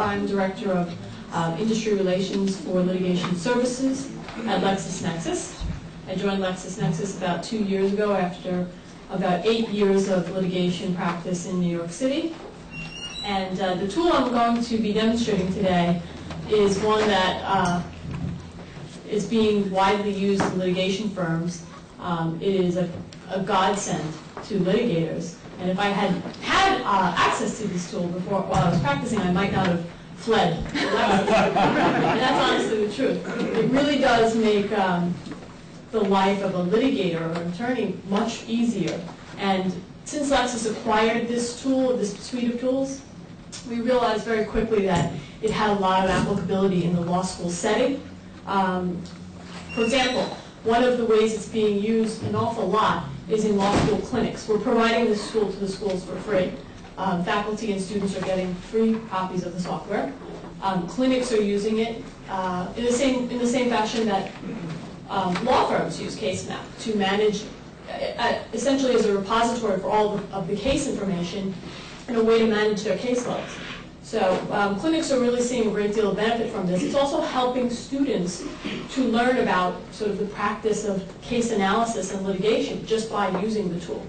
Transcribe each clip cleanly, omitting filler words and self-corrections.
I'm Director of Industry Relations for Litigation Services at LexisNexis. I joined LexisNexis about 2 years ago after about 8 years of litigation practice in New York City. And the tool I'm going to be demonstrating today is one that is being widely used in litigation firms. It is a godsend to litigators. And if I had access to this tool before while I was practicing, I might not have fled. And that's honestly the truth. It really does make the life of a litigator or an attorney much easier. And since Lexis acquired this tool, this suite of tools, we realized very quickly that it had a lot of applicability in the law school setting. For example, one of the ways it's being used an awful lot is in law school clinics. We're providing this tool to the schools for free. Faculty and students are getting free copies of the software. Clinics are using it in the same fashion that law firms use Casemap to manage, essentially as a repository for all of the case information and a way to manage their caseloads. So clinics are really seeing a great deal of benefit from this. It's also helping students to learn about sort of the practice of case analysis and litigation just by using the tool.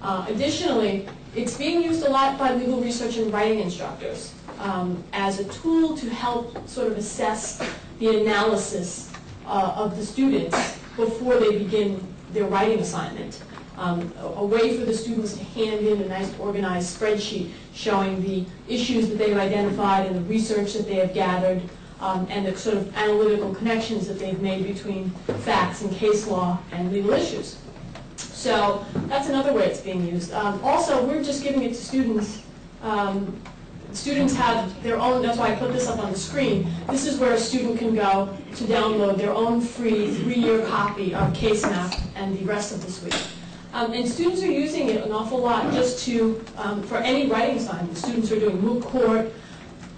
Additionally, it's being used a lot by legal research and writing instructors as a tool to help sort of assess the analysis of the students before they begin their writing assignment. A way for the students to hand in a nice organized spreadsheet showing the issues that they've identified and the research that they have gathered and the sort of analytical connections that they've made between facts and case law and legal issues. So that's another way it's being used. Also, we're just giving it to students. Students have their own, that's why I put this up on the screen. This is where a student can go to download their own free 3-year copy of Casemap and the rest of the suite. And students are using it an awful lot just to, for any writing assignment. Students are doing moot court,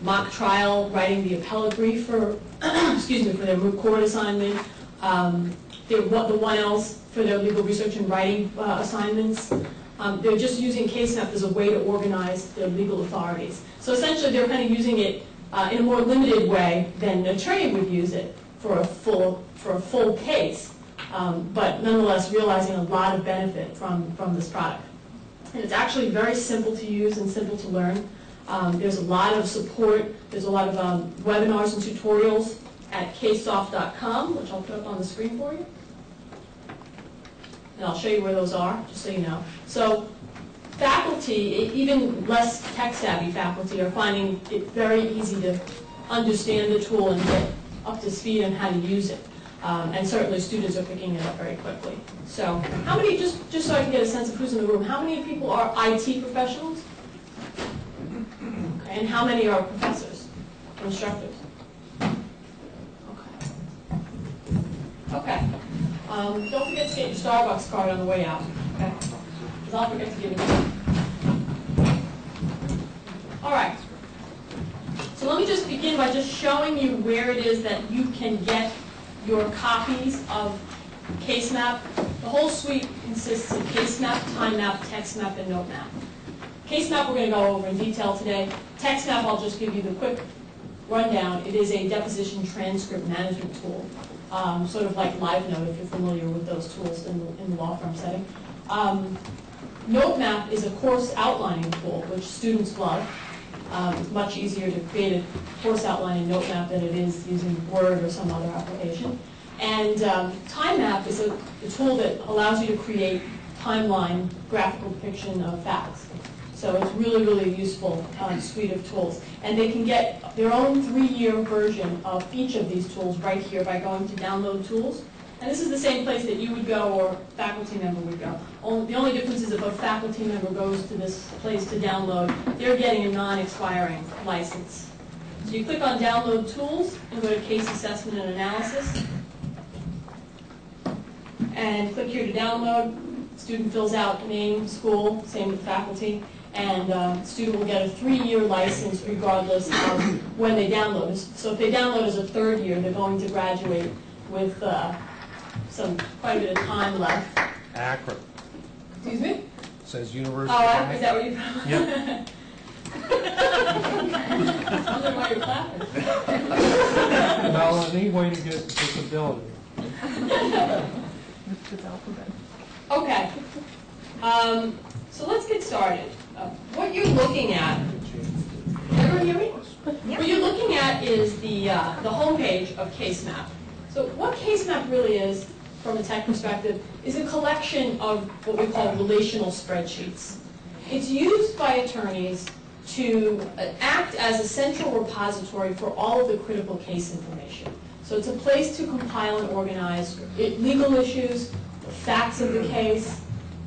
mock trial, writing the appellate brief for, excuse me, for their moot court assignment, the 1Ls for their legal research and writing assignments. They're just using Casemap as a way to organize their legal authorities. So essentially they're kind of using it in a more limited way than an attorney would use it for a full case. But nonetheless realizing a lot of benefit from this product. And it's actually very simple to use and simple to learn. There's a lot of support. There's a lot of webinars and tutorials at casesoft.com, which I'll put up on the screen for you. And I'll show you where those are, just so you know. So faculty, even less tech-savvy faculty, are finding it very easy to understand the tool and get up to speed on how to use it. And certainly students are picking it up very quickly. So how many, just so I can get a sense of who's in the room, how many people are IT professionals? Okay, and how many are professors or instructors? Okay. Don't forget to get your Starbucks card on the way out, okay? Because I'll forget to give it to you. All right. So let me just begin by just showing you where it is that you can get your copies of Casemap. The whole suite consists of Casemap, TimeMap, TextMap, and NoteMap. Casemap we're going to go over in detail today. TextMap I'll just give you the quick rundown. It is a deposition transcript management tool, sort of like LiveNote if you're familiar with those tools in the law firm setting. NoteMap is a course outlining tool, which students love. It's much easier to create a course outline in NoteMap than it is using Word or some other application. And TimeMap is a tool that allows you to create timeline graphical depiction of facts. So it's really, really useful suite of tools. And they can get their own 3-year version of each of these tools right here by going to Download Tools. And this is the same place that you would go or a faculty member would go. The only difference is if a faculty member goes to this place to download, they're getting a non-expiring license. So you click on Download Tools and go to Case Assessment and Analysis. And click here to download. Student fills out name, school, same with faculty. And student will get a 3-year license regardless of when they download. So if they download as a 3rd year, they're going to graduate with quite a bit of time left. Akron. Excuse me? Says University. Oh, is that what you found? Yep. I wonder why you're clapping. Well, any way to get disability. It's alphabet. Okay. So let's get started. What you're looking at, everyone hear me? Yep. What you're looking at is the home page of Casemap. So what Casemap really is, from a tech perspective, is a collection of what we call relational spreadsheets. It's used by attorneys to act as a central repository for all of the critical case information. So it's a place to compile and organize legal issues, the facts of the case,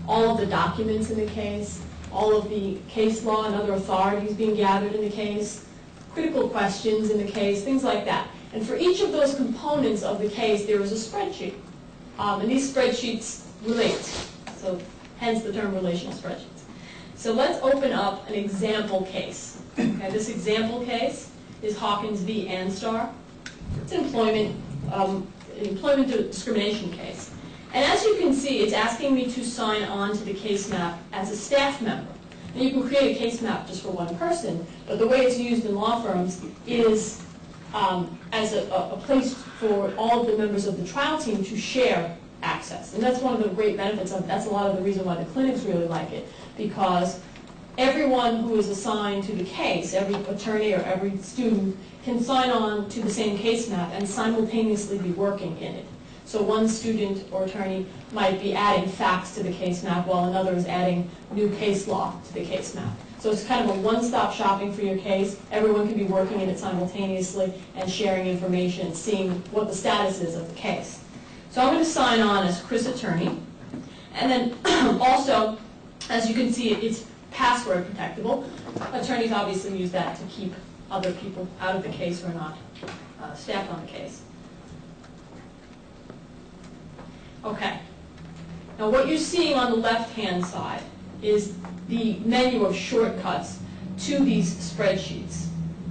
all of the documents in the case, all of the case law and other authorities being gathered in the case, critical questions in the case, things like that. And for each of those components of the case, there is a spreadsheet. And these spreadsheets relate. So hence the term relational spreadsheets. So let's open up an example case. Okay, this example case is Hawkins v. Anstar. It's an employment discrimination case. And as you can see, it's asking me to sign on to the case map as a staff member. Now you can create a case map just for one person, but the way it's used in law firms is as a place for all of the members of the trial team to share access. And that's one of the great benefits of it. That's a lot of the reason why the clinics really like it, because everyone who is assigned to the case, every attorney or every student, can sign on to the same case map and simultaneously be working in it. So one student or attorney might be adding facts to the case map while another is adding new case law to the case map. So it's kind of a one-stop shopping for your case. Everyone can be working in it simultaneously and sharing information and seeing what the status is of the case. So I'm going to sign on as Chris Attorney. And then also, as you can see, it's password protectable. Attorneys obviously use that to keep other people out of the case who are not staffed on the case. Okay. Now what you're seeing on the left-hand side is the menu of shortcuts to these spreadsheets.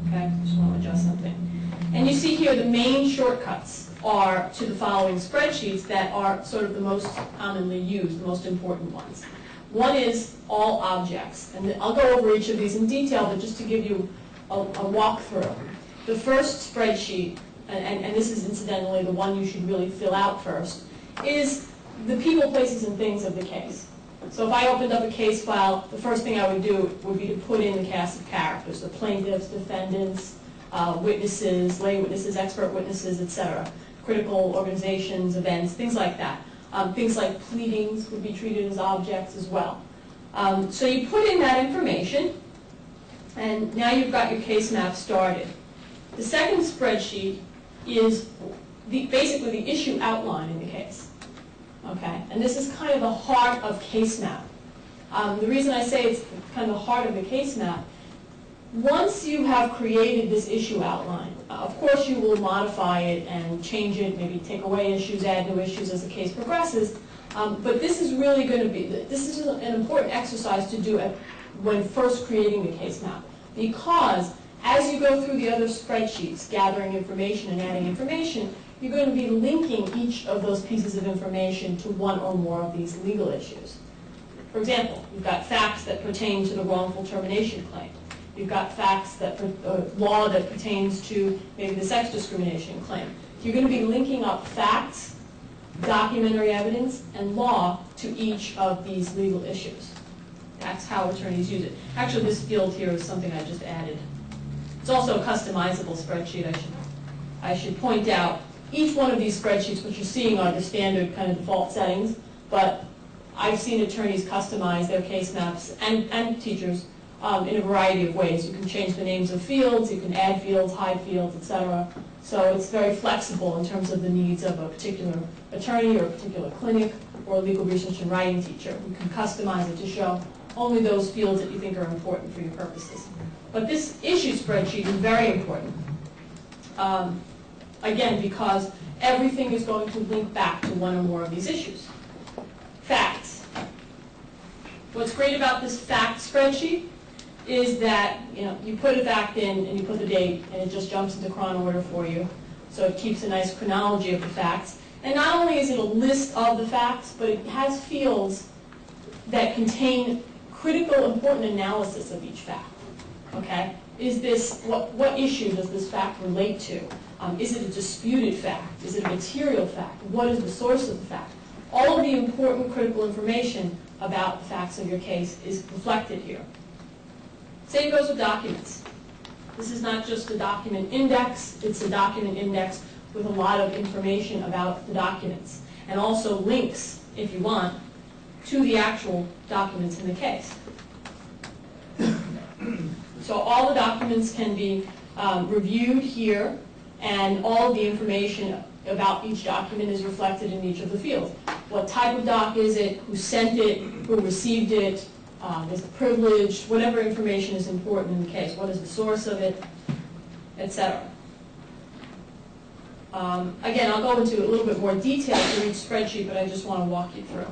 Okay, just want to adjust something. And you see here the main shortcuts are to the following spreadsheets that are sort of the most commonly used, the most important ones. One is all objects, and I'll go over each of these in detail, but just to give you a walkthrough. The first spreadsheet, and this is incidentally the one you should really fill out first, is the people, places, and things of the case. So if I opened up a case file, the first thing I would do would be to put in the cast of characters, the plaintiffs, defendants, witnesses, lay witnesses, expert witnesses, etc. Critical organizations, events, things like that. Things like pleadings would be treated as objects as well. So you put in that information, and now you've got your case map started. The second spreadsheet is basically the issue outline in the case. Okay, and this is kind of the heart of Casemap. The reason I say it's kind of the heart of the Casemap, once you have created this issue outline, of course you will modify it and change it, maybe take away issues, add new issues as the case progresses, but this is really going to be, this is an important exercise to do when first creating the Casemap, because as you go through the other spreadsheets, gathering information and adding information, you're going to be linking each of those pieces of information to one or more of these legal issues. For example, you've got facts that pertain to the wrongful termination claim. You've got facts that, law that pertains to maybe the sex discrimination claim. You're going to be linking up facts, documentary evidence, and law to each of these legal issues. That's how attorneys use it. Actually, this field here is something I just added. It's also a customizable spreadsheet, I should point out. Each one of these spreadsheets, what you're seeing are the standard kind of default settings, but I've seen attorneys customize their case maps, and teachers, in a variety of ways. You can change the names of fields, you can add fields, hide fields, etc. So it's very flexible in terms of the needs of a particular attorney or a particular clinic or a legal research and writing teacher. You can customize it to show only those fields that you think are important for your purposes. But this issue spreadsheet is very important. Again, because everything is going to link back to one or more of these issues. Facts. What's great about this fact spreadsheet is that you put a fact in and you put the date and it just jumps into chron order for you. So it keeps a nice chronology of the facts. And not only is it a list of the facts, but it has fields that contain critical, important analysis of each fact. Okay? Is this, what issue does this fact relate to? Is it a disputed fact? Is it a material fact? What is the source of the fact? All of the important critical information about the facts of your case is reflected here. Same goes with documents. This is not just a document index, it's a document index with a lot of information about the documents, and also links, if you want, to the actual documents in the case. So all the documents can be reviewed here, and all of the information about each document is reflected in each of the fields. What type of doc is it, who sent it, who received it, is it privileged, whatever information is important in the case, what is the source of it, etc. Again, I'll go into a little bit more detail for each spreadsheet, but I just want to walk you through.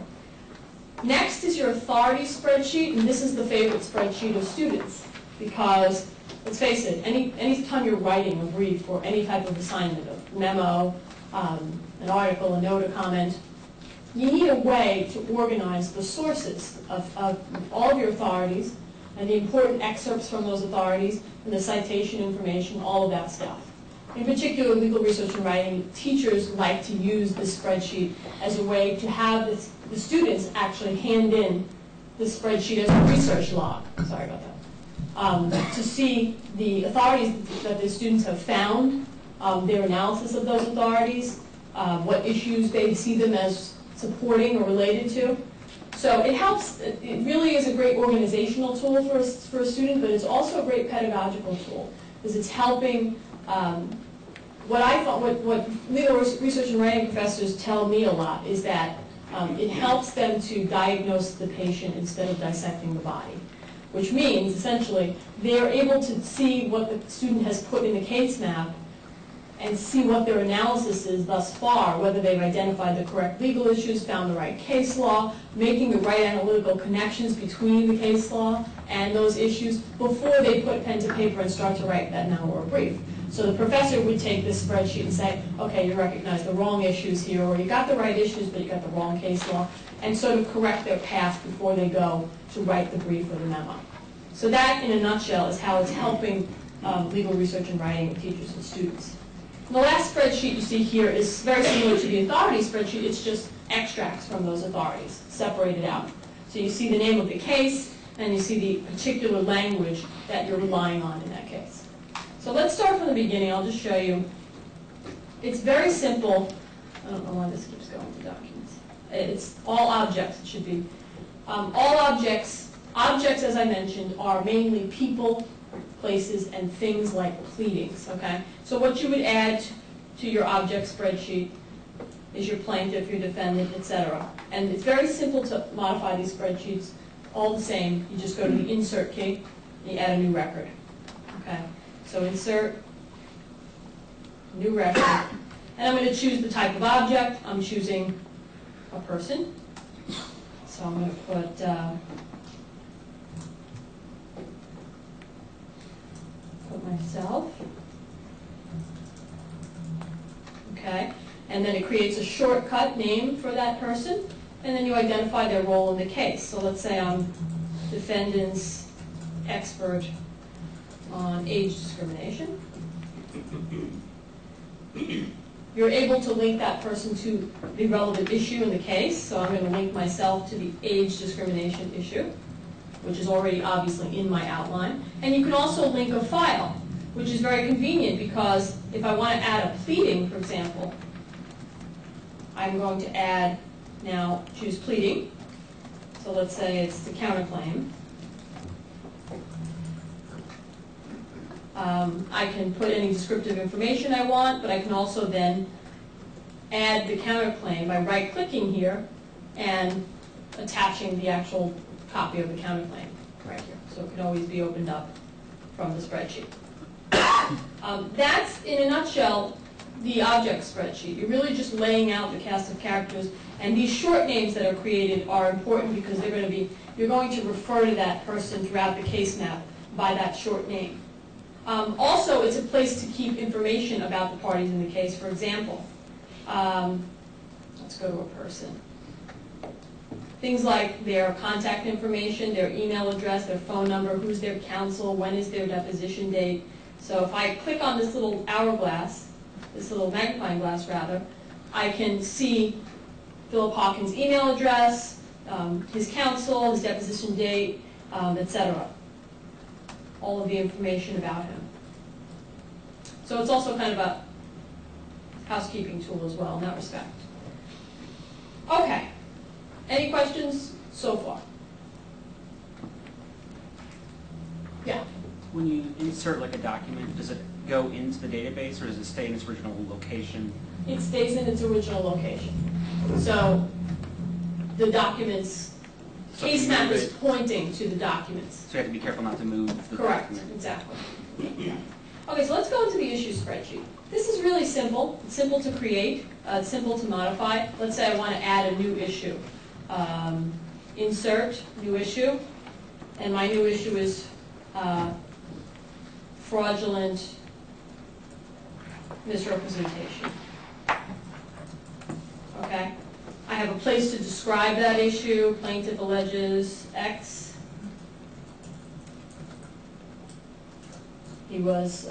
Next is your authority spreadsheet, and this is the favorite spreadsheet of students, because, let's face it, any time you're writing a brief or any type of assignment, a memo, an article, a note, a comment, you need a way to organize the sources of all of your authorities and the important excerpts from those authorities and the citation information, all of that stuff. In particular, legal research and writing, teachers like to use this spreadsheet as a way to have the students actually hand in the spreadsheet as a research log. Sorry about that. To see the authorities that the students have found, their analysis of those authorities, what issues they see them as supporting or related to. So it helps, it really is a great organizational tool for a student, but it's also a great pedagogical tool, because it's helping, what legal research and writing professors tell me a lot is that it helps them to diagnose the patient instead of dissecting the body, which means, essentially, they're able to see what the student has put in the case map and see what their analysis is thus far, whether they've identified the correct legal issues, found the right case law, making the right analytical connections between the case law and those issues before they put pen to paper and start to write that memo or brief. So the professor would take this spreadsheet and say, okay, you recognize the wrong issues here, or you got the right issues, but you got the wrong case law, and sort of correct their path before they go to write the brief or the memo. So that, in a nutshell, is how it's helping legal research and writing teachers and students. The last spreadsheet you see here is very similar to the authority spreadsheet. It's just extracts from those authorities, separated out. So you see the name of the case, and you see the particular language that you're relying on in that case. So let's start from the beginning. I'll just show you. It's very simple. I don't know why this keeps going to documents. It's all objects, it should be. All objects, as I mentioned, are mainly people, places, and things like pleadings, okay? So what you would add to your object spreadsheet is your plaintiff, your defendant, etc. And it's very simple to modify these spreadsheets, all the same. You just go to the insert key, and you add a new record, okay? So insert, new record, and I'm going to choose the type of object. I'm choosing a person. So I'm going to put myself. Okay, and then it creates a shortcut name for that person, and then you identify their role in the case. So let's say I'm defendant's expert on age discrimination. You're able to link that person to the relevant issue in the case, so I'm going to link myself to the age discrimination issue, which is already obviously in my outline. And you can also link a file, which is very convenient, because if I want to add a pleading, for example, I'm going to add, now choose pleading, So let's say it's the counterclaim. I can put any descriptive information I want, but I can also then add the counterclaim by right-clicking here and attaching the actual copy of the counterclaim right here. So it can always be opened up from the spreadsheet. That's, in a nutshell, the object spreadsheet. You're really just laying out the cast of characters, and these short names that are created are important because they're going to be, you're going to refer to that person throughout the case map by that short name. Also, it's a place to keep information about the parties in the case. For example, let's go to a person. Things like their contact information, their email address, their phone number, who's their counsel, when is their deposition date. So if I click on this little hourglass, this little magnifying glass rather, I can see Philip Hawkins' email address, his counsel, his deposition date, etc. All of the information about him. So it's also kind of a housekeeping tool as well in that respect. Okay. Any questions so far? Yeah. When you insert like a document, does it go into the database or does it stay in its original location? It stays in its original location. So the documents, So case if you map move is it- pointing to the documents. So you have to be careful not to move the Correct, document. exactly. Okay, so let's go into the issue spreadsheet. This is really simple. It's simple to create. It's simple to modify. Let's say I want to add a new issue. Insert, new issue. And my new issue is fraudulent misrepresentation. Okay? I have a place to describe that issue. Plaintiff alleges X. He was,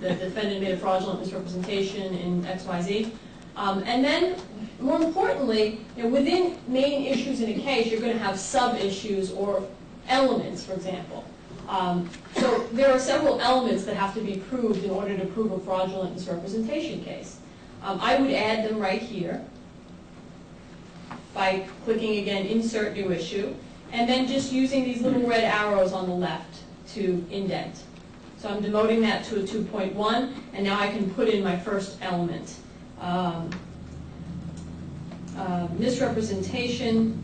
the defendant made a fraudulent misrepresentation in XYZ. And then, more importantly, within main issues in a case, you're going to have sub-issues or elements, for example. So there are several elements that have to be proved in order to prove a fraudulent misrepresentation case. I would add them right here by clicking, again, Insert New Issue, and then just using these little red arrows on the left to indent. So I'm demoting that to a 2.1, and now I can put in my first element. Misrepresentation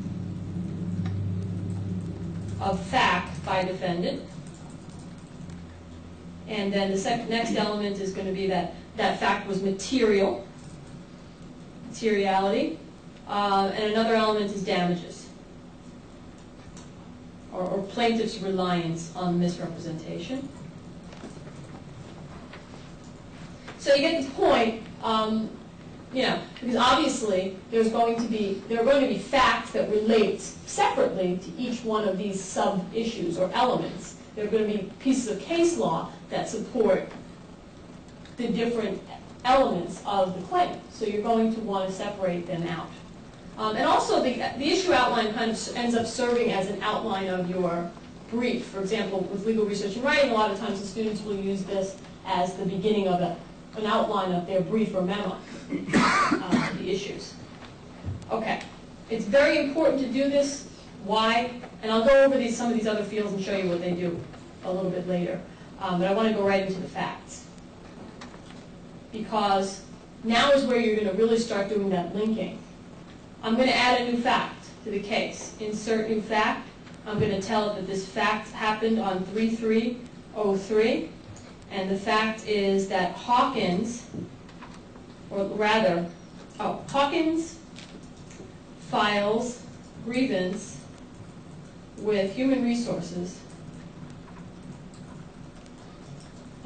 of fact by defendant. And then the next element is going to be that fact was material, materiality. And another element is damages, or plaintiff's reliance on misrepresentation. So you get the point, because obviously there are going to be facts that relate separately to each one of these sub-issues or elements. There are going to be pieces of case law that support the different elements of the claim. So you're going to want to separate them out. And also the issue outline kind of ends up serving as an outline of your brief. For example, with legal research and writing, a lot of times the students will use this as the beginning of an outline of their brief or memo, the issues. Okay, it's very important to do this. Why? And I'll go over some of these other fields and show you what they do a little bit later. But I want to go right into the facts. Because now is where you're going to really start doing that linking. I'm going to add a new fact to the case. Insert new fact. I'm going to tell it that this fact happened on 3/3/03. And the fact is that Hawkins files grievance with Human Resources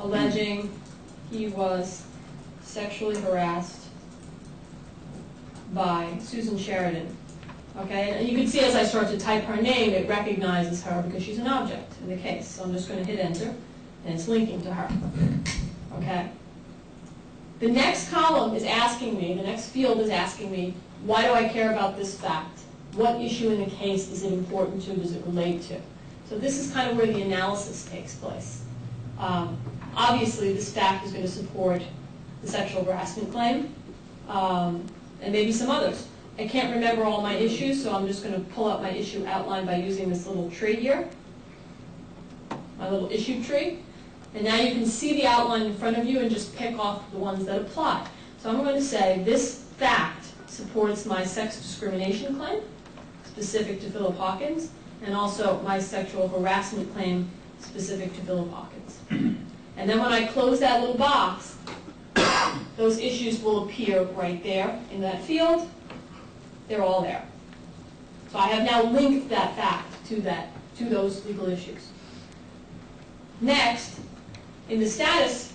alleging he was sexually harassed by Susan Sheridan. Okay, and you can see as I start to type her name, it recognizes her because she's an object in the case. So I'm just going to hit enter, and it's linking to her. Okay. The next column is asking me, the next field is asking me, why do I care about this fact? What issue in the case is it important to? Does it relate to? So this is kind of where the analysis takes place. Obviously, this fact is going to support the sexual harassment claim, and maybe some others. I can't remember all my issues, so I'm just going to pull up my issue outline by using this little tree here, my little issue tree. And now you can see the outline in front of you and just pick off the ones that apply. So I'm going to say this fact supports my sex discrimination claim, specific to Philip Hawkins, and also my sexual harassment claim, specific to Philip Hawkins. And then when I close that little box, those issues will appear right there in that field. They're all there. So I have now linked that fact to those legal issues. Next, in the status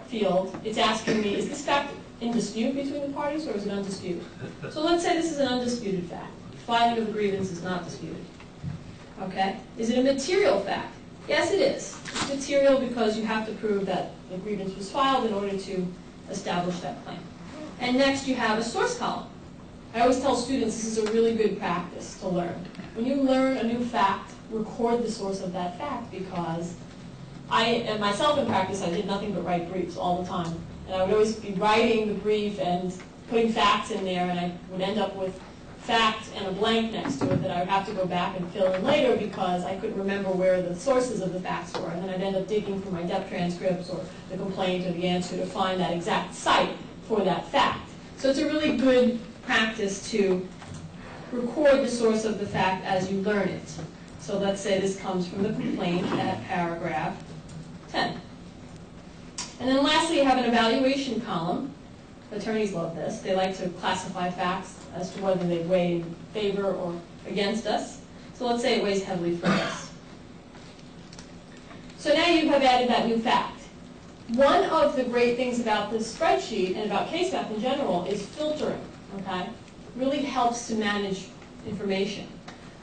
field, it's asking me, is this fact in dispute between the parties or is it undisputed? So let's say this is an undisputed fact. Filing of the grievance is not disputed. Okay? Is it a material fact? Yes, it is. It's material because you have to prove that the grievance was filed in order to establish that claim. And next you have a source column. I always tell students this is a really good practice to learn. When you learn a new fact, record the source of that fact, because and myself in practice, I did nothing but write briefs all the time. And I would always be writing the brief and putting facts in there, and I would end up with fact and a blank next to it that I would have to go back and fill in later because I couldn't remember where the sources of the facts were. And then I'd end up digging through my depth transcripts or the complaint or the answer to find that exact site for that fact. So it's a really good practice to record the source of the fact as you learn it. So let's say this comes from the complaint at paragraph 10. And then lastly, you have an evaluation column. Attorneys love this. They like to classify facts as to whether they weigh in favor or against us. So let's say it weighs heavily for us. So now you have added that new fact. One of the great things about this spreadsheet and about Casemap in general is filtering. Okay? Really helps to manage information.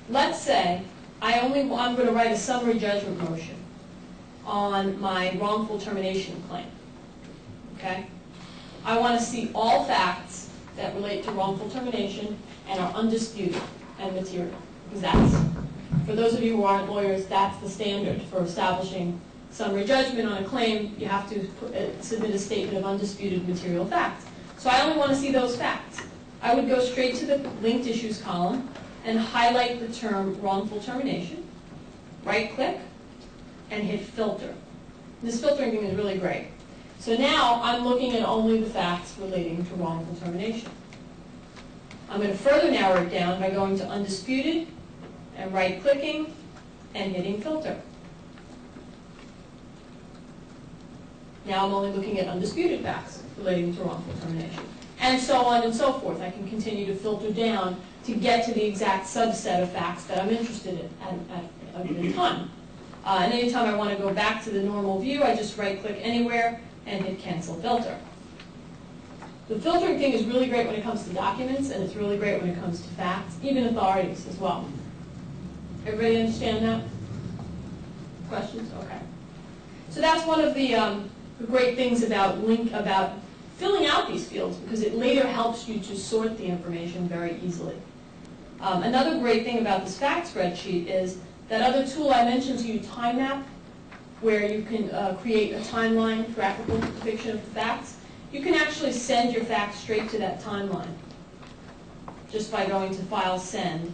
Let's say I'm going to write a summary judgment motion on my wrongful termination claim. Okay? I want to see all facts that relate to wrongful termination and are undisputed and material. Because that's, for those of you who aren't lawyers, that's the standard for establishing summary judgment on a claim. You have to submit a statement of undisputed material facts. So I only want to see those facts. I would go straight to the linked issues column and highlight the term wrongful termination, right-click, and hit filter. And this filtering thing is really great. So now I'm looking at only the facts relating to wrongful termination. I'm going to further narrow it down by going to undisputed and right-clicking and hitting filter. Now I'm only looking at undisputed facts relating to wrongful termination. And so on and so forth. I can continue to filter down to get to the exact subset of facts that I'm interested in at a given time. And anytime I want to go back to the normal view, I just right-click anywhere and hit Cancel Filter. The filtering thing is really great when it comes to documents, and it's really great when it comes to facts, even authorities as well. Everybody understand that? Questions? Okay. So that's one of the great things about filling out these fields, because it later helps you to sort the information very easily. Another great thing about this fact spreadsheet is that other tool I mentioned to you, Casemap, where you can create a timeline, graphical depiction of the facts. You can actually send your facts straight to that timeline just by going to File, Send,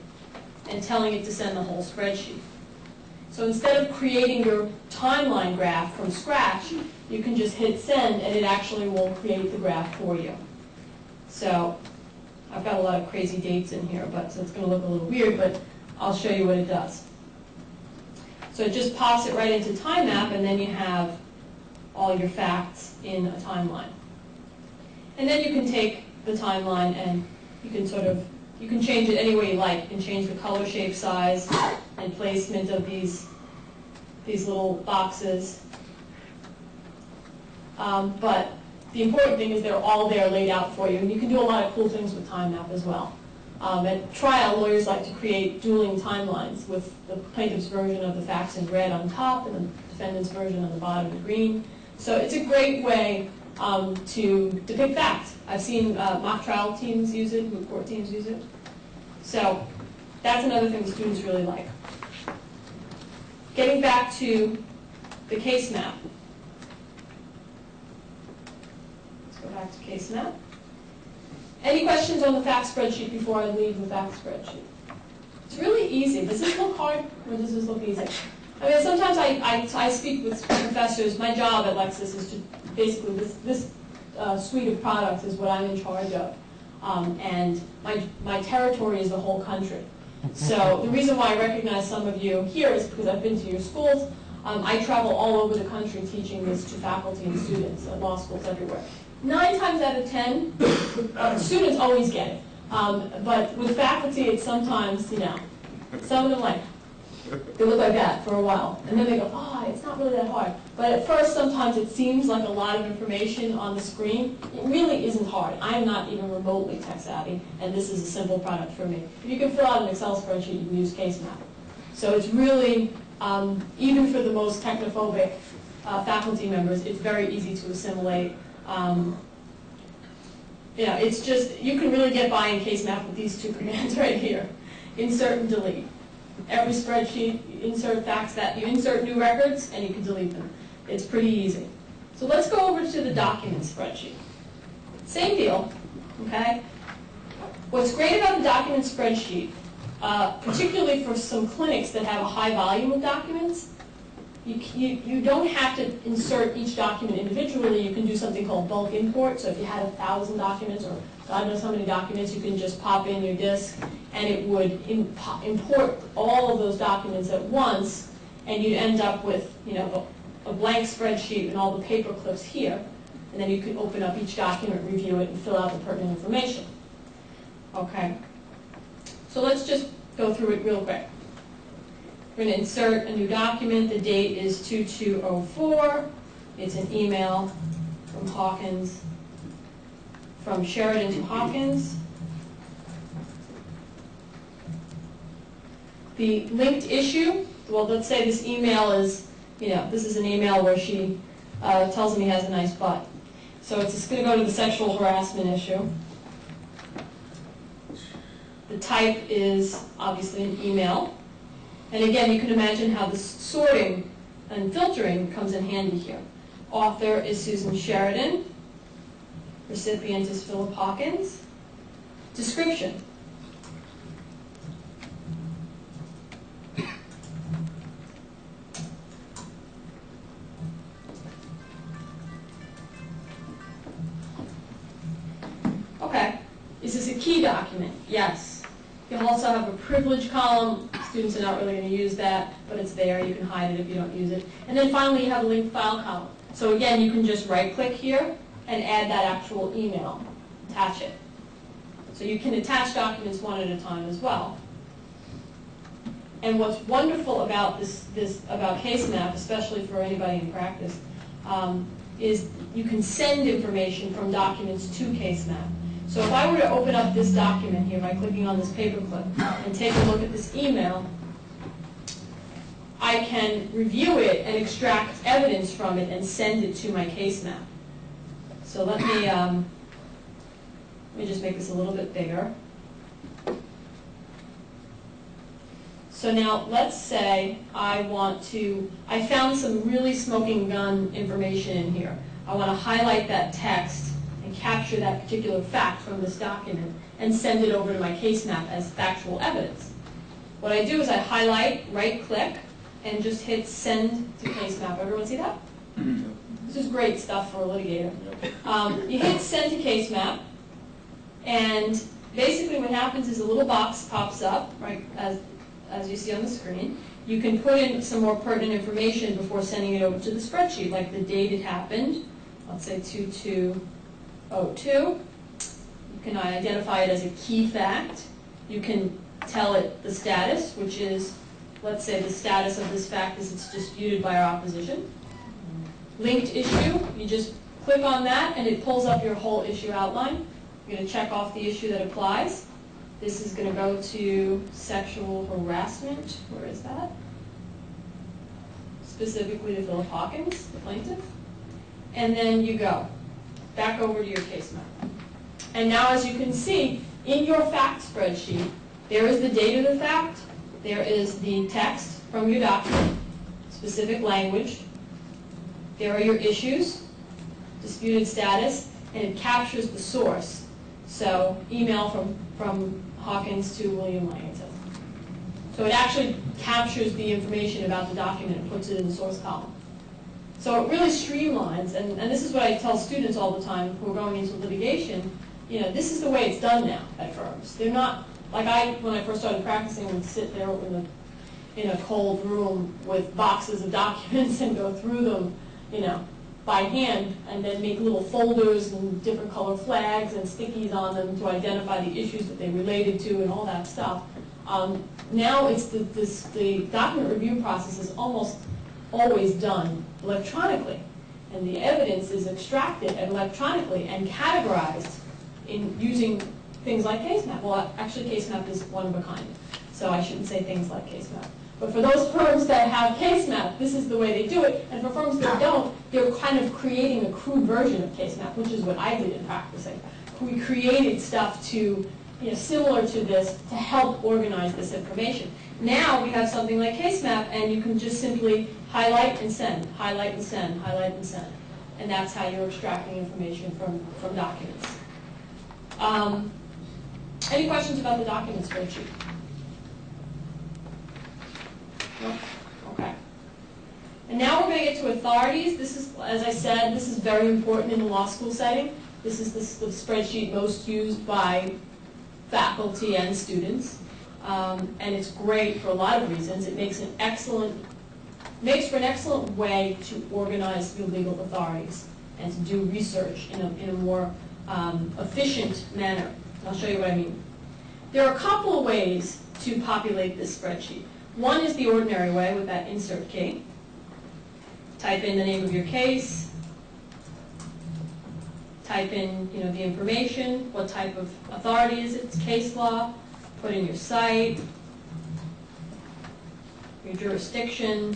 and telling it to send the whole spreadsheet. So instead of creating your timeline graph from scratch, you can just hit Send, and it actually will create the graph for you. So I've got a lot of crazy dates in here, so it's going to look a little weird, but I'll show you what it does. So it just pops it right into Casemap, and then you have all your facts in a timeline. And then you can take the timeline and you can change it any way you like. You can change the color, shape, size, and placement of these little boxes. But the important thing is they're all there laid out for you, and you can do a lot of cool things with Casemap as well. At trial, lawyers like to create dueling timelines with the plaintiff's version of the facts in red on top and the defendant's version on the bottom in green. So it's a great way to depict facts. I've seen mock trial teams use it, moot court teams use it. So that's another thing the students really like. Getting back to the Casemap. Let's go back to Casemap. Any questions on the fact spreadsheet before I leave the fact spreadsheet? It's really easy. Does this look hard or does this look easy? I mean, sometimes I speak with professors. My job at Lexis is to basically, this suite of products is what I'm in charge of. And my territory is the whole country. So the reason why I recognize some of you here is because I've been to your schools. I travel all over the country teaching this to faculty and students at law schools everywhere. 9 times out of 10, students always get it. But with faculty, it's sometimes, you know, some of them like, they look like that for a while. And then they go, oh, it's not really that hard. But at first, sometimes it seems like a lot of information on the screen. It really isn't hard. I am not even remotely tech savvy, and this is a simple product for me. If you can fill out an Excel spreadsheet, you can use Casemap. So it's really, even for the most technophobic faculty members, it's very easy to assimilate. You know, it's just, you can really get by in Casemap with these 2 commands right here. Insert and delete. Every spreadsheet, you insert facts that you insert new records and you can delete them. It's pretty easy. So let's go over to the document spreadsheet. Same deal, okay? What's great about the document spreadsheet, particularly for some clinics that have a high volume of documents, you don't have to insert each document individually. You can do something called bulk import. So if you had 1,000 documents or God knows how many documents, you can just pop in your disk and it would import all of those documents at once, and you'd end up with, you know, a blank spreadsheet and all the paper clips here, and then you could open up each document, review it, and fill out the pertinent information. Okay. So let's just go through it real quick. We're going to insert a new document. The date is 2204. It's an email from Hawkins, from Sheridan to Hawkins. The linked issue, well, let's say this email is, you know, this is an email where she tells him he has a nice butt. So it's just going to go to the sexual harassment issue. The type is obviously an email. And again, you can imagine how the sorting and filtering comes in handy here. Author is Susan Sheridan. Recipient is Philip Hawkins. Description. Okay. Is this a key document? Yes. You'll also have a privilege column. Students are not really going to use that, but it's there. You can hide it if you don't use it. And then finally, you have a linked file column. So again, you can just right-click here and add that actual email. Attach it. So you can attach documents one at a time as well. And what's wonderful about about Casemap, especially for anybody in practice, is you can send information from documents to Casemap. So if I were to open up this document here by clicking on this paperclip and take a look at this email, I can review it and extract evidence from it and send it to my Casemap. So let me just make this a little bit bigger. So now let's say I found some really smoking gun information in here. I want to highlight that text and capture that particular fact from this document and send it over to my Casemap as factual evidence. What I do is I highlight, right-click, and just hit Send to Casemap. Everyone see that? This is great stuff for a litigator. You hit Send to Casemap, and basically what happens is a little box pops up, right, as you see on the screen. You can put in some more pertinent information before sending it over to the spreadsheet, like the date it happened. Let's say 2202. You can identify it as a key fact. You can tell it the status, which is, let's say the status of this fact is it's disputed by our opposition. Linked issue, you just click on that and it pulls up your whole issue outline. You're going to check off the issue that applies. This is going to go to sexual harassment. Where is that? Specifically to Philip Hawkins, the plaintiff. And then you go back over to your Casemap. And now, as you can see, in your fact spreadsheet, there is the date of the fact, there is the text from your document, specific language, there are your issues, disputed status, and it captures the source. So email from Hawkins to William Langton. So it actually captures the information about the document and puts it in the source column. So it really streamlines, and this is what I tell students all the time who are going into litigation, this is the way it's done now at firms. They're not, like when I first started practicing, would sit there in a cold room with boxes of documents and go through them, by hand, and then make little folders and different color flags and stickies on them to identify the issues that they related to and all that stuff. Now it's the document review process is almost always done electronically, and the evidence is extracted electronically and categorized in using things like Casemap. Well, actually, Casemap is one of a kind, so I shouldn't say things like Casemap. But for those firms that have Casemap, this is the way they do it, and for firms that don't, they're kind of creating a crude version of Casemap, which is what I did in practicing. We created stuff to, similar to this, to help organize this information. Now we have something like Casemap, and you can just simply highlight and send, highlight and send, highlight and send. And that's how you're extracting information from documents. Any questions about the document spreadsheet? No? Okay. And now we're going to get to authorities. This is, as I said, this is very important in the law school setting. This is the spreadsheet most used by faculty and students. And it's great for a lot of reasons. It makes for an excellent way to organize your legal authorities and to do research in a more efficient manner. I'll show you what I mean. There are a couple of ways to populate this spreadsheet. One is the ordinary way with that insert key. Type in the name of your case. Type in, the information. What type of authority is it? It's case law. Put in your site, your jurisdiction.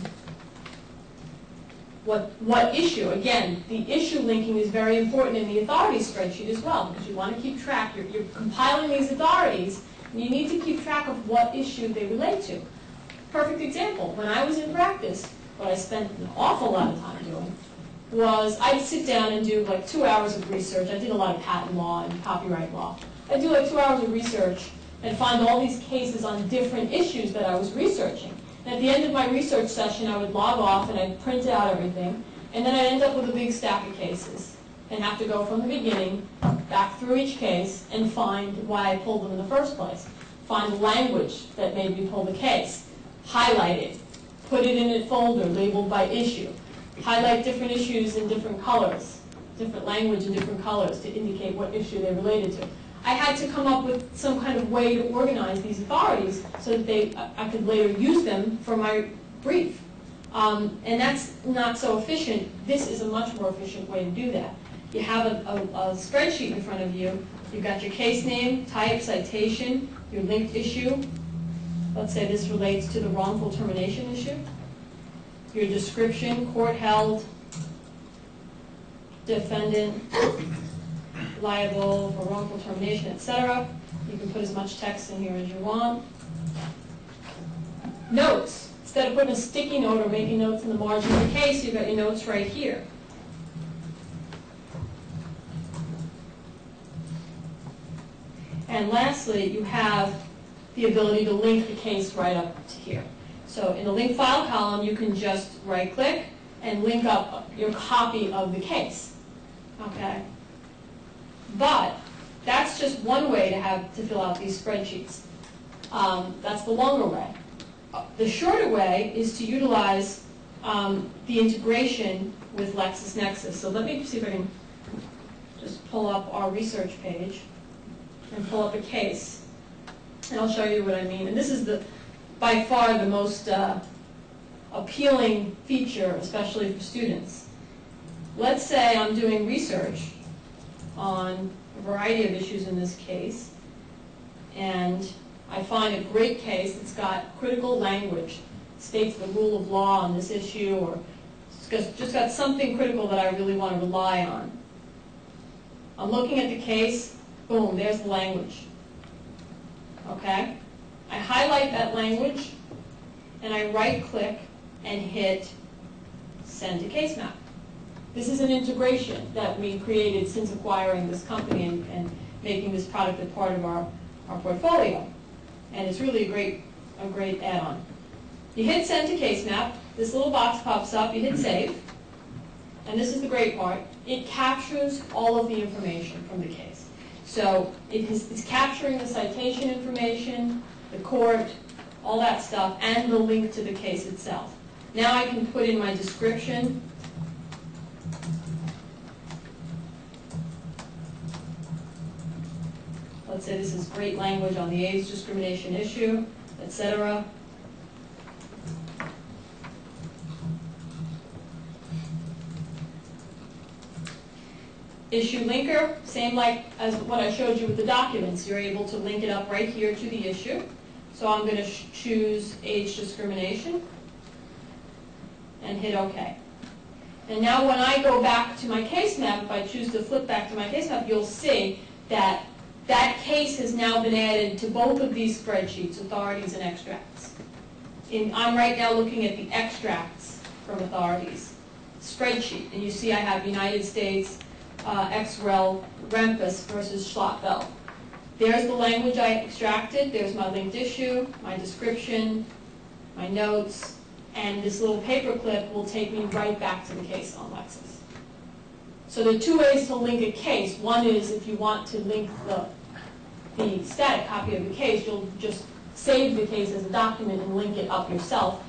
What issue? Again, the issue linking is very important in the authority spreadsheet as well, because you want to keep track. You're compiling these authorities, and you need to keep track of what issue they relate to. Perfect example, when I was in practice, what I spent an awful lot of time doing was I'd sit down and do like 2 hours of research. I did a lot of patent law and copyright law. I'd do like 2 hours of research and find all these cases on different issues that I was researching. And at the end of my research session, I would log off and I'd print out everything, and then I'd end up with a big stack of cases and have to go from the beginning, back through each case, and find why I pulled them in the first place. Find the language that made me pull the case, highlight it, put it in a folder labeled by issue, highlight different issues in different colors, different language in different colors to indicate what issue they related to. I had to come up with some kind of way to organize these authorities so that I could later use them for my brief. And that's not so efficient. This is a much more efficient way to do that. You have a spreadsheet in front of you. You've got your case name, type, citation, your linked issue. Let's say this relates to the wrongful termination issue. Your description, court held, defendant, liable for wrongful termination, etc. You can put as much text in here as you want. Notes. Instead of putting a sticky note or making notes in the margin of the case, you've got your notes right here. And lastly, you have the ability to link the case right up to here. So in the link file column, you can just right-click and link up your copy of the case. Okay? But that's just one way to fill out these spreadsheets. That's the longer way. The shorter way is to utilize the integration with LexisNexis. So let me see if I can just pull up our research page and pull up a case. And I'll show you what I mean. And this is by far the most appealing feature, especially for students. Let's say I'm doing research on a variety of issues in this case, and I find a great case that's got critical language, states the rule of law on this issue, or just got something critical that I really want to rely on. I'm looking at the case, boom, there's the language. Okay? I highlight that language, and I right-click and hit Send to Casemap. This is an integration that we created since acquiring this company, and making this product a part of our portfolio. And it's really a great add-on. You hit send to Casemap, this little box pops up, you hit save, and this is the great part. It captures all of the information from the case. So it's capturing the citation information, the court, all that stuff, and the link to the case itself. Now I can put in my description. Let's say this is great language on the age discrimination issue, etc. Issue linker, same like as what I showed you with the documents. You're able to link it up right here to the issue. So I'm going to choose age discrimination and hit OK. And now when I go back to my case map, if I choose to flip back to my case map, you'll see that that case has now been added to both of these spreadsheets, authorities and extracts. I'm right now looking at the extracts from authorities spreadsheet. And you see I have United States, XREL, Rempus versus Schlottveld. There's the language I extracted. There's my linked issue, my description, my notes, and this little paperclip will take me right back to the case on Lexis. So there are two ways to link a case. One is if you want to link the static copy of the case, you'll just save the case as a document and link it up yourself.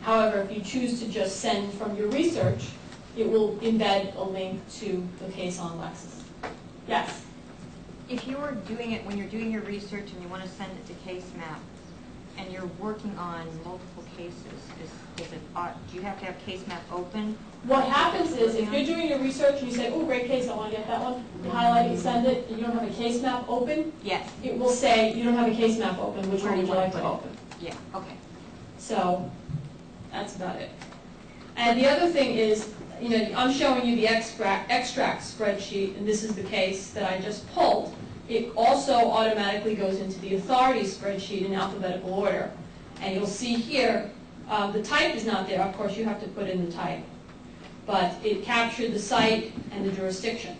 However, if you choose to just send from your research, it will embed a link to the case on Lexis. Yes? If you were doing it, when you're doing your research and you want to send it to Casemap, and you're working on multiple cases, do you have to have Casemap open? What happens is, if you're doing your research and you say, oh, great case, I want to get that one, you highlight it, send it, and you don't have a case map open, Yes. it will say, you don't have a case map open, which one would you like to open? Yeah, okay. So, that's about it. And the other thing is, I'm showing you the extract spreadsheet, and this is the case that I just pulled. It also automatically goes into the authority spreadsheet in alphabetical order. And you'll see here, the type is not there. Of course, you have to put in the type. But it captured the site and the jurisdiction.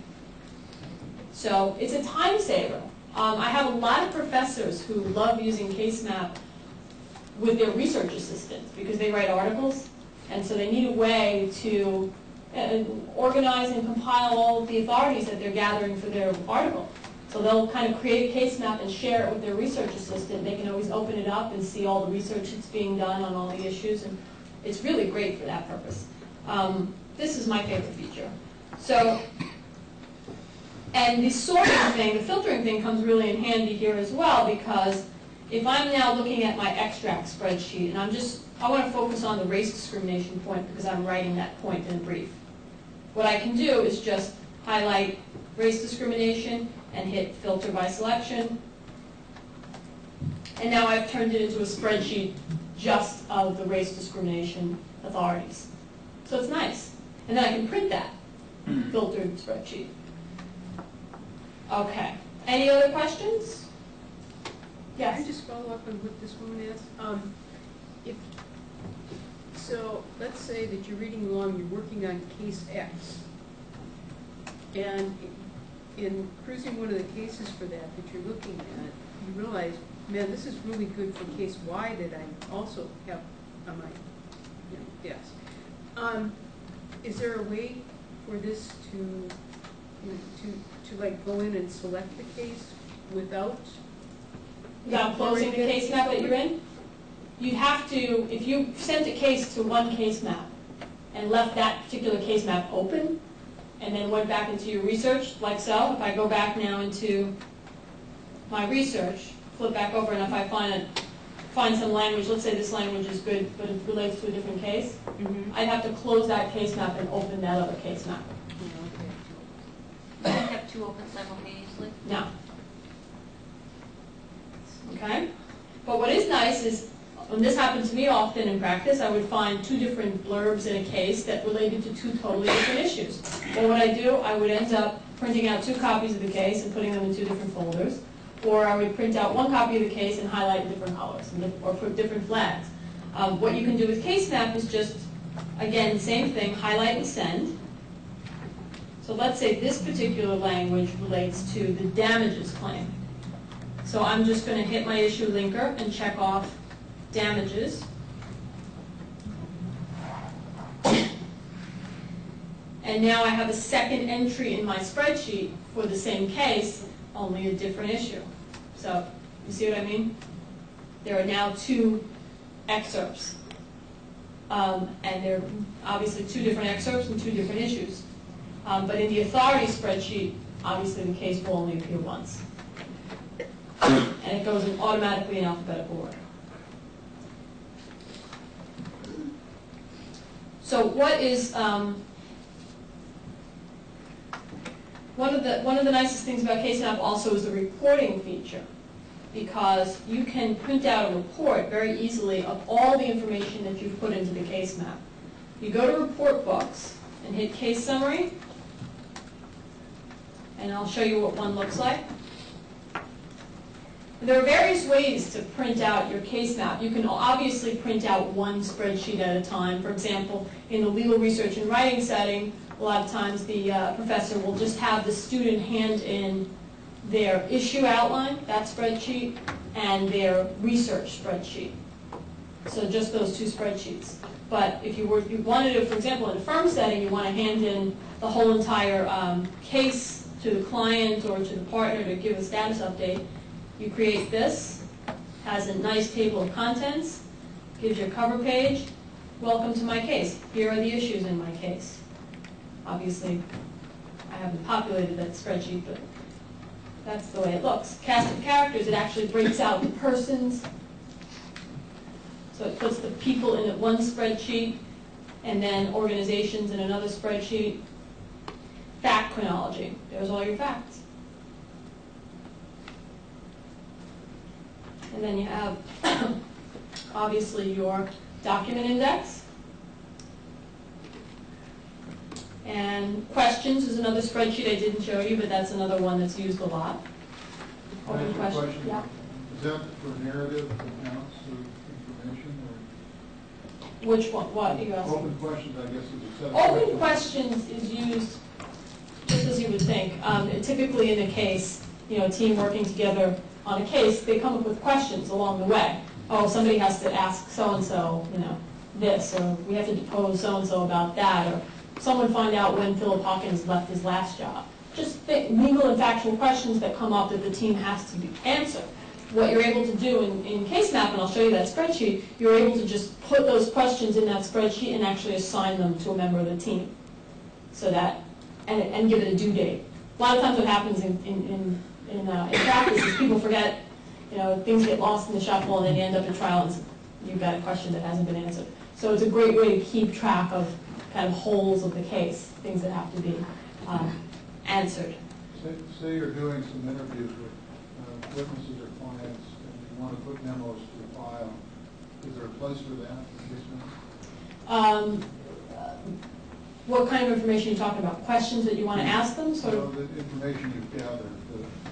So it's a time saver. I have a lot of professors who love using Casemap with their research assistants because they write articles. And so they need a way to organize and compile all of the authorities that they're gathering for their article. So they'll kind of create a case map and share it with their research assistant. They can always open it up and see all the research that's being done on all the issues. And it's really great for that purpose. This is my favorite feature. So, and the sorting thing, the filtering thing comes really in handy here as well, because if I'm now looking at my extract spreadsheet, and I want to focus on the race discrimination point because I'm writing that point in brief. What I can do is just highlight race discrimination and hit filter by selection. And now I've turned it into a spreadsheet just of the race discrimination authorities. So it's nice. And then I can print that filtered spreadsheet. Okay. Any other questions? Yes? Can I just follow up on what this woman asked? So let's say that you're reading along, you're working on case X, and in cruising one of the cases for that you're looking at, you realize, man, this is really good for case Y that I also have on my desk. Is there a way for this to like go in and select the case without closing the case map that you're in? You have to, if you sent a case to one case map and left that particular case map open and then went back into your research, like so, if I go back now into my research, flip back over, and if I find some language, let's say this language is good, but it relates to a different case, I'd have to close that case map and open that other case map. You don't have two open simultaneously? No. Okay? But what is nice is, when this happened to me often in practice, I would find two different blurbs in a case that related to two totally different issues. Well, what I do, I would end up printing out two copies of the case and putting them in two different folders. Or I would print out one copy of the case and highlight different colors, or put different flags. What you can do with Casemap is just, again, same thing, highlight and send. So let's say this particular language relates to the damages claim. So I'm just going to hit my issue linker and check off damages. And now I have a second entry in my spreadsheet for the same case, only a different issue. So you see what I mean? There are now two excerpts. And they're obviously two different excerpts and two different issues. But in the authority spreadsheet, obviously the case will only appear once. And it goes in automatically in alphabetical order. So what is one of the nicest things about Casemap also is the reporting feature, because you can print out a report very easily of all the information that you've put into the Casemap. You go to report books and hit case summary, and I'll show you what one looks like. There are various ways to print out your case map. You can obviously print out one spreadsheet at a time. For example, in the legal research and writing setting, a lot of times the professor will just have the student hand in their issue outline, that spreadsheet, and their research spreadsheet. So just those two spreadsheets. But if you wanted to, for example, in a firm setting, you want to hand in the whole entire case to the client or to the partner to give a status update, you create this, has a nice table of contents, gives you a cover page. Welcome to my case. Here are the issues in my case. Obviously, I haven't populated that spreadsheet, but that's the way it looks. Cast of characters, it actually breaks out the persons. So it puts the people in one spreadsheet, and then organizations in another spreadsheet. Fact chronology, there's all your facts. And then you have, obviously, your document index. And questions is another spreadsheet I didn't show you, but that's another one that's used a lot. Open question. Yeah. Is that for narrative accounts of information? Or Which one? What are you asking? open questions, I guess, is a set of Open questions is used just as you would think. Typically in a case, a team working together on a case, they come up with questions along the way. Oh, somebody has to ask so-and-so, this, or we have to depose so-and-so about that, or someone find out when Philip Hawkins left his last job. Just legal and factual questions that come up that the team has to answer. What you're able to do in Casemap, and I'll show you that spreadsheet, you're able to just put those questions in that spreadsheet and actually assign them to a member of the team. So that, and give it a due date. A lot of times what happens in practice is people forget, things get lost in the shuffle and then you end up in trial and you've got a question that hasn't been answered. So it's a great way to keep track of kind of holes of the case, things that have to be answered. Say you're doing some interviews with witnesses or clients and you want to put memos to the file. Is there a place for that in case? What kind of information are you talking about? Questions that you want to ask them? Sort of? The information you've gathered,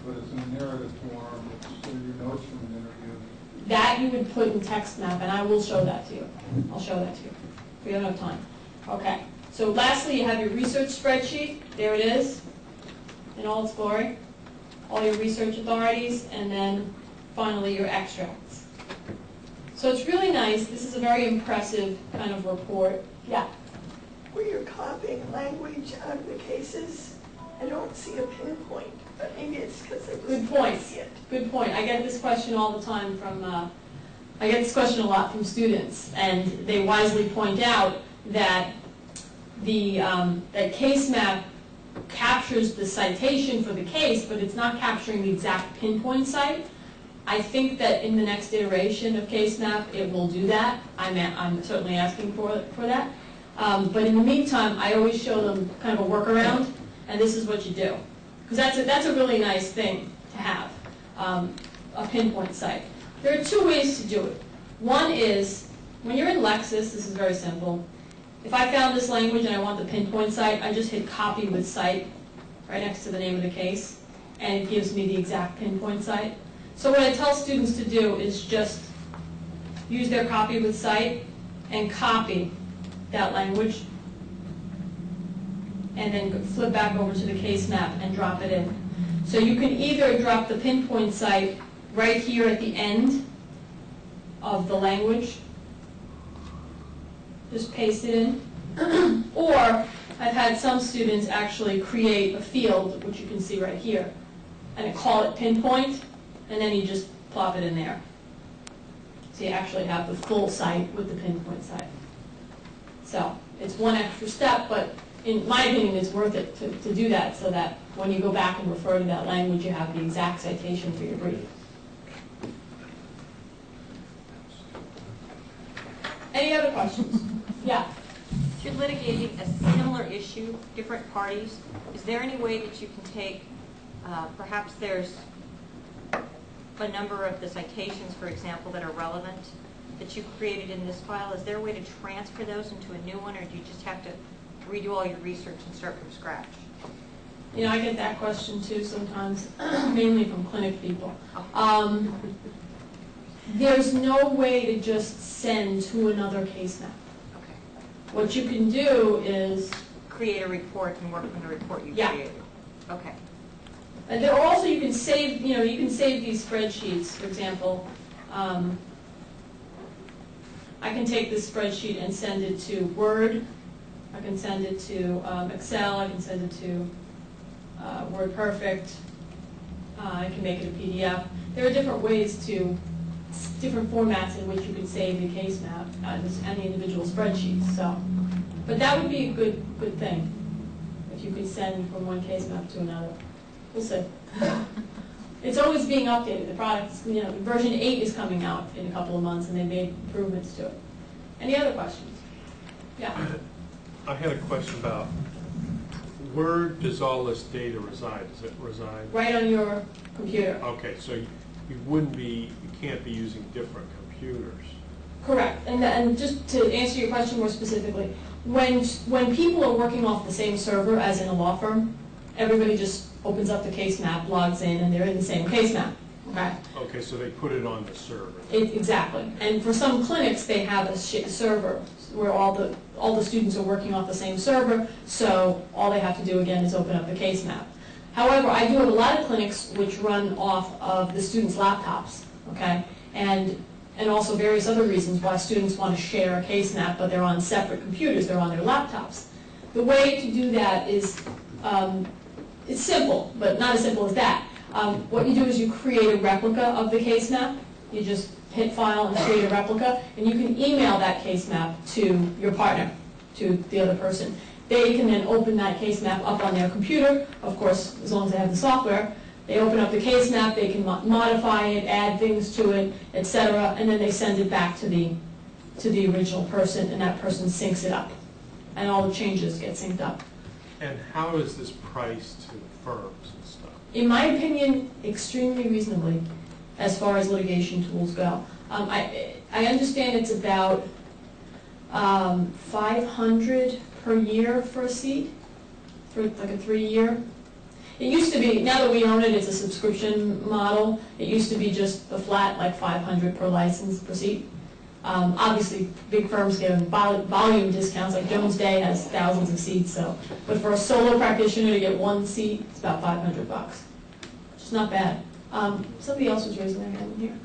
but it's in a narrative form, it's your notes from an interview. That you would put in TextMap, and I will show that to you. I'll show that to you. We don't have time. Okay. So lastly, you have your research spreadsheet. There it is in all its glory. All your research authorities, and then finally your extracts. So it's really nice. This is a very impressive kind of report. Yeah? Where you're copying language out of the cases, I don't see a pinpoint, but maybe it's because I Good just point. can't see it. Good point. I get this question all the time from, I get this question a lot from students, and they wisely point out that that Casemap captures the citation for the case, but it's not capturing the exact pinpoint site. I think that in the next iteration of Casemap, it will do that. I'm certainly asking for that. But in the meantime, I always show them kind of a workaround, and this is what you do. Because that's a really nice thing to have, a pinpoint site. There are two ways to do it. One is, when you're in Lexis, this is very simple. If I found this language and I want the pinpoint site, I just hit copy with cite right next to the name of the case, and it gives me the exact pinpoint site. So what I tell students to do is just use their copy with cite and copy that language and then flip back over to the case map and drop it in. So you can either drop the pinpoint site right here at the end of the language, just paste it in, or I've had some students actually create a field, which you can see right here, and call it pinpoint, and then you just plop it in there. So you actually have the full site with the pinpoint site. So it's one extra step, but in my opinion, it's worth it to do that so that when you go back and refer to that language, you have the exact citation for your brief. Any other questions? Yeah. If you're litigating a similar issue, different parties, is there any way that you can take, perhaps there's a number of the citations, for example, that are relevant that you created in this file? Is there a way to transfer those into a new one, or do you just have to redo all your research and start from scratch? You know, I get that question too sometimes, mainly from clinic people. There's no way to just send to another case map. Okay. What you can do is, Create a report and work from the report you Yeah. created. Okay. and there also you can save, you know, you can save these spreadsheets. For example, I can take this spreadsheet and send it to Word. I can send it to Excel. I can send it to WordPerfect. I can make it a PDF. There are different ways to, different formats in which you can save the case map and the individual spreadsheets. So, but that would be a good thing if you could send from one case map to another. We'll see. It's always being updated. The product, you know, version 8 is coming out in a couple of months, and they made improvements to it. Any other questions? Yeah. I had a question about where does all this data reside? Does it reside? Right on your computer. Okay, so you wouldn't be, you can't be using different computers. Correct. And just to answer your question more specifically, when people are working off the same server as in a law firm, everybody just opens up the case map, logs in, and they're in the same case map. Okay. Okay, so they put it on the server. Exactly. And for some clinics, they have a server where all the students are working off the same server, so all they have to do again is open up the case map. However, I do have a lot of clinics which run off of the students' laptops, okay? And also various other reasons why students want to share a case map, but they're on separate computers, they're on their laptops. The way to do that is, it's simple, but not as simple as that. What you do is you create a replica of the case map. You just hit File and create a replica, and you can email that case map to your partner, to the other person. They can then open that case map up on their computer, of course, as long as they have the software. They open up the case map, they can modify it, add things to it, etc., and then they send it back to the original person, and that person syncs it up. And all the changes get synced up. And how is this priced to firms and stuff? In my opinion, extremely reasonably, as far as litigation tools go. I understand it's about $500 per year for a seat, for like a 3-year. It used to be, now that we own it, it's a subscription model. It used to be just a flat, like $500 per license per seat. Obviously, big firms give volume discounts, like Jones Day has thousands of seats. So, but for a solo practitioner to get one seat, it's about $500. It's not bad. Somebody else was raising their hand here.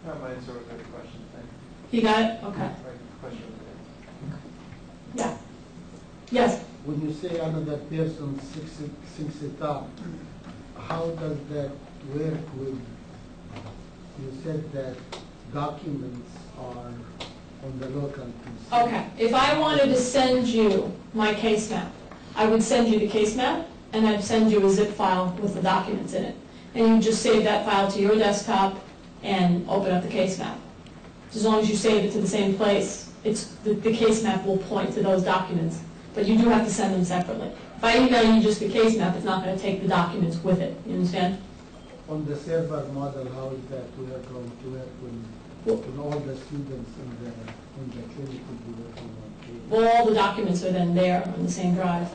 My answer was a question. Thank You got it? Okay. you. Question. Yeah. Yes. When you say another person syncs it up, how does that work with, you said that documents are on the local PC? Okay. If I wanted to send you my case map, I would send you the case map, and I'd send you a zip file with the documents in it. And you just save that file to your desktop and open up the case map. As long as you save it to the same place, the case map will point to those documents. But you do have to send them separately. If I email you just the case map, it's not going to take the documents with it. You understand? On the server model, how is that going to work when all the students in the clinic will be working on case? Well, all the documents are then there on the same drive.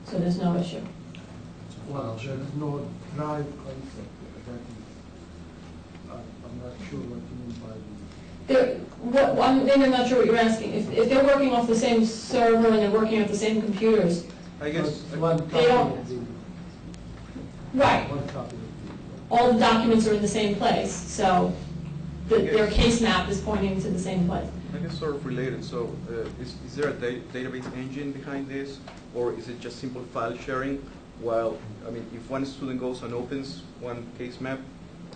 So there's no issue. Well, there is no drive concept. That is, I'm not sure what you mean by I'm not sure what you're asking. If they're working off the same server and they're working off the same computers, I guess, One They copy don't- of the, Right. one copy of the. All the documents are in the same place, so their case map is pointing to the same place. I guess sort of related, so is there a database engine behind this, or is it just simple file sharing? While, I mean, if one student goes and opens one case map,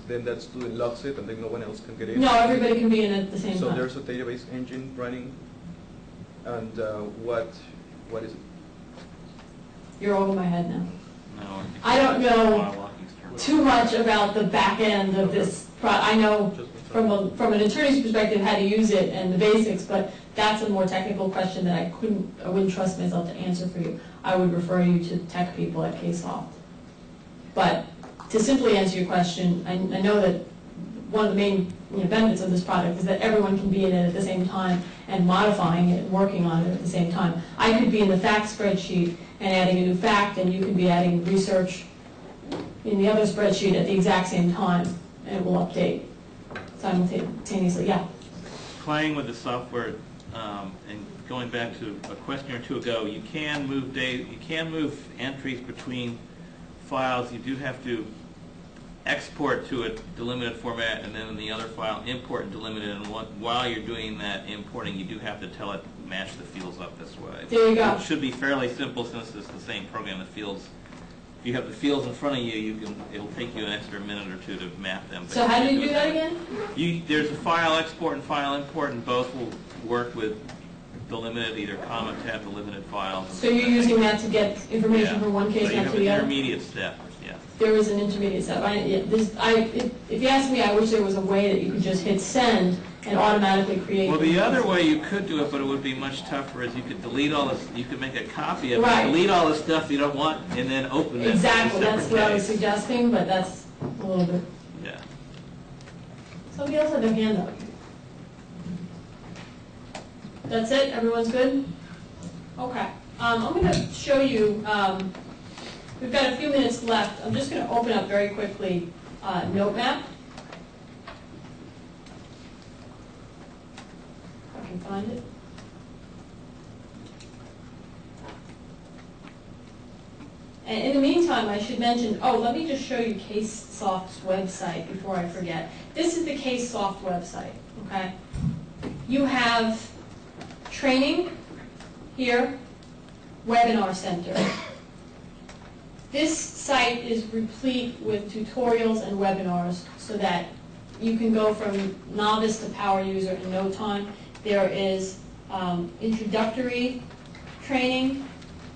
then that student logs it and then no one else can get in? No, everybody can be in at the same So time. there's a database engine running, and what is it? You're over my head now. No. I don't know File locking's terrible. too much about the back end of this. I know from an attorney's perspective how to use it and the basics, but that's a more technical question that I wouldn't trust myself to answer for you. I would refer you to tech people at CaseLoads. But to simply answer your question, I know that one of the main benefits of this product is that everyone can be in it at the same time and modifying it and working on it at the same time. I could be in the fact spreadsheet and adding a new fact, and you could be adding research in the other spreadsheet at the exact same time, and it will update simultaneously. Yeah? Playing with the software and going back to a question or two ago, you can move entries between files. You do have to export to a delimited format, and then in the other file import and delimited. And while you're doing that importing, you do have to tell it match the fields up this way. There you go. It should be fairly simple since it's the same program. The fields, if you have the fields in front of you, it'll take you an extra minute or two to map them. So how do you do that again? There's a file export and file import, and both will work with delimited, either comma, tab, delimited files. So you're using that to get information from one case so you map have to an the other? intermediate step. Yeah. There is an intermediate step. If you ask me, I wish there was a way that you could just hit send and automatically create. Well, the other way you could do it, but it would be much tougher, is you could delete all this. You could make a copy of it, Right. delete all the stuff you don't want, and then open it. Exactly. as a That's separate what I was case. suggesting, but that's a little bit. Yeah. Somebody else had their hand up. That's it? Everyone's good? Okay. I'm going to show you, we've got a few minutes left. I'm just going to open up very quickly Note Map. If I can find it. And in the meantime, I should mention, let me just show you CaseSoft's website before I forget. This is the CaseSoft website, okay? You have training here, webinar center. This site is replete with tutorials and webinars so that you can go from novice to power user in no time. There is introductory training.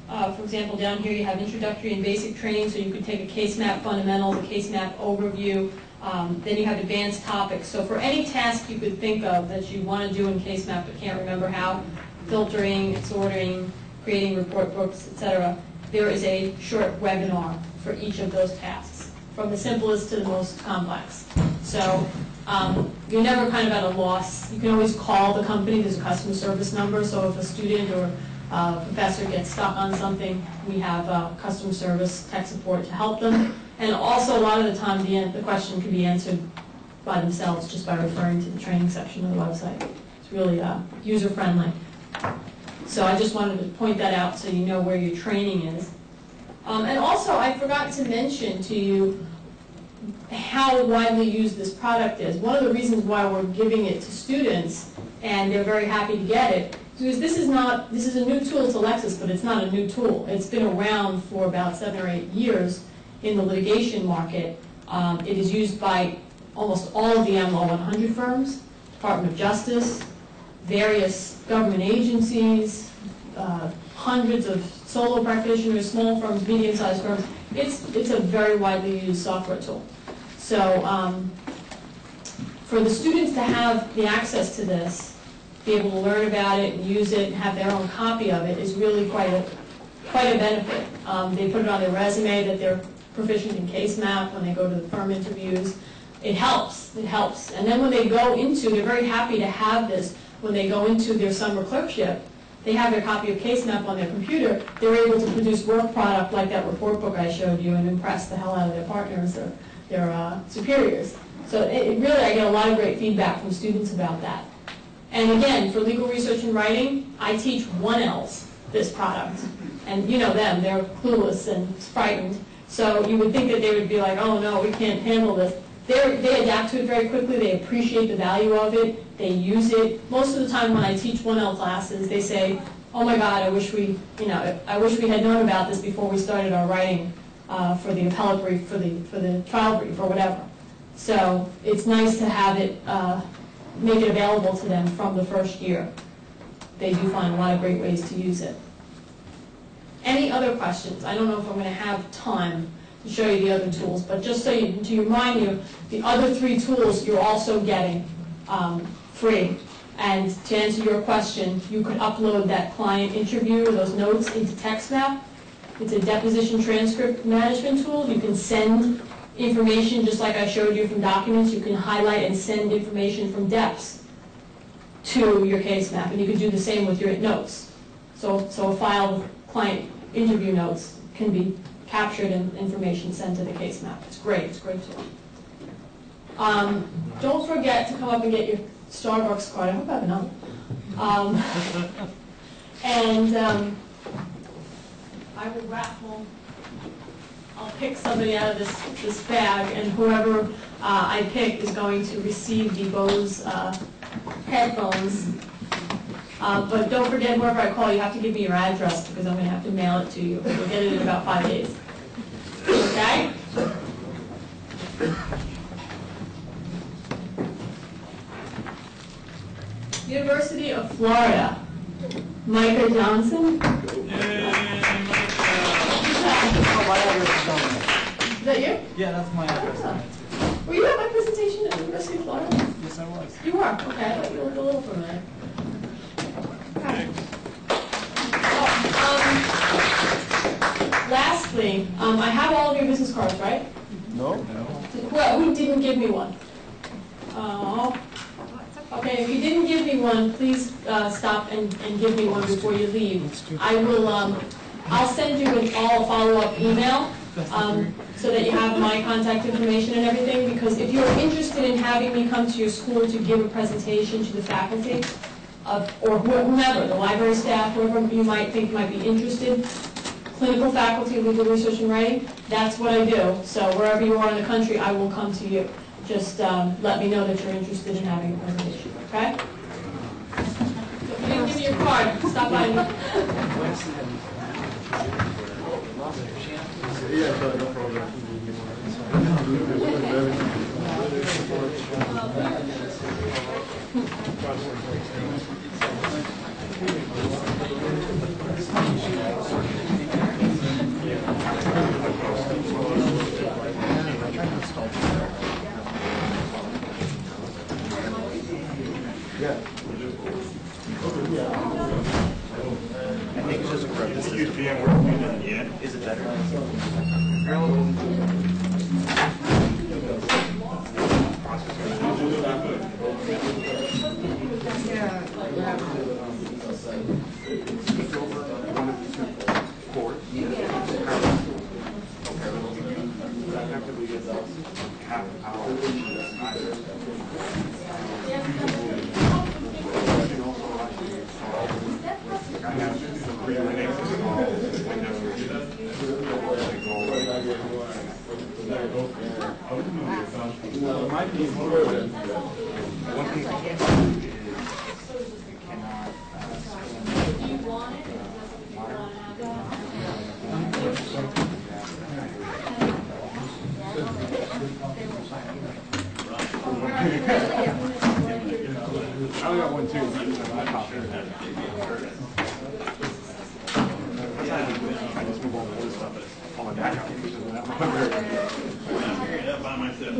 For example, down here you have introductory and basic training, so you could take a case map fundamentals, a case map overview. Then you have advanced topics. So for any task you could think of that you want to do in case map but can't remember how, filtering, sorting, creating report books, etc., there is a short webinar for each of those tasks, from the simplest to the most complex. So you're never kind of at a loss. You can always call the company. There's a customer service number, so if a student or professor gets stuck on something, we have customer service, tech support to help them. And also, a lot of the time, the question can be answered by themselves just by referring to the training section of the website. It's really user-friendly. So I just wanted to point that out so you know where your training is. And also, I forgot to mention to you how widely used this product is. One of the reasons why we're giving it to students, and they're very happy to get it, is this is a new tool to Lexis, but it's not a new tool. It's been around for about 7 or 8 years in the litigation market. It is used by almost all of the AmLaw 100 firms, Department of Justice, various government agencies, hundreds of solo practitioners, small firms, medium-sized firms. It's a very widely used software tool. So for the students to have the access to this, be able to learn about it and use it and have their own copy of it is really quite a benefit. They put it on their resume that they're proficient in Casemap when they go to the firm interviews. It helps. And then when they go into, they're very happy to have this when they go into their summer clerkship. They have their copy of Casemap on their computer. They're able to produce work product like that report book I showed you and impress the hell out of their partners or their superiors. So really, I get a lot of great feedback from students about that. And again, for legal research and writing, I teach 1Ls. this product. And you know them, they're clueless and frightened. So you would think that they would be like, oh no, we can't handle this. They adapt to it very quickly, they appreciate the value of it, they use it. Most of the time when I teach 1L classes, they say, oh my God, I wish we had known about this before we started our writing for the appellate brief, for the trial brief, or whatever. So it's nice to have it, make it available to them from the first year. They do find a lot of great ways to use it. Any other questions? I don't know if I'm going to have time to show you the other tools, but just to remind you, the other 3 tools you're also getting free. And to answer your question, you could upload that client interview or those notes into Casemap. It's a deposition transcript management tool. You can send information just like I showed you from documents. You can highlight and send information from DEPs to your Casemap, and you can do the same with your notes. So a file of client interview notes can be captured and information sent to the Casemap. It's great. It's a great tool. Don't forget to come up and get your Starbucks card. I hope I have enough. I will raffle. I'll pick somebody out of this bag, and whoever I pick is going to receive the Bose headphones. But don't forget, whoever I call, you have to give me your address because I'm going to have to mail it to you. You'll get it in about 5 days. Okay? University of Florida. Micah Johnson. Is that you? Yeah, that's my address. Were you at my presentation at the University of Florida? Yes, I was. You were? Okay, I thought you looked a little familiar. Okay. Lastly, I have all of your business cards, right? No. Well, who didn't give me one? Oh. Okay, if you didn't give me one, please stop and give me one before you leave. I will. I'll send you a follow-up email so that you have my contact information and everything. Because if you're interested in having me come to your school to give a presentation to the faculty, or whomever, the library staff, whoever you might think might be interested, clinical faculty, legal research and writing, that's what I do. So wherever you are in the country, I will come to you. Just let me know that you're interested in having a presentation, okay? So if you didn't give me your card, stop by me. Yeah, no problem. Yeah. I think it's just a growth. This used to be on work yet. Is it better? Well, it might be important. One thing I can't do is you cannot. Do you want it? If you want to have it. I only got one too. I just move all the other stuff on my back applications and By myself.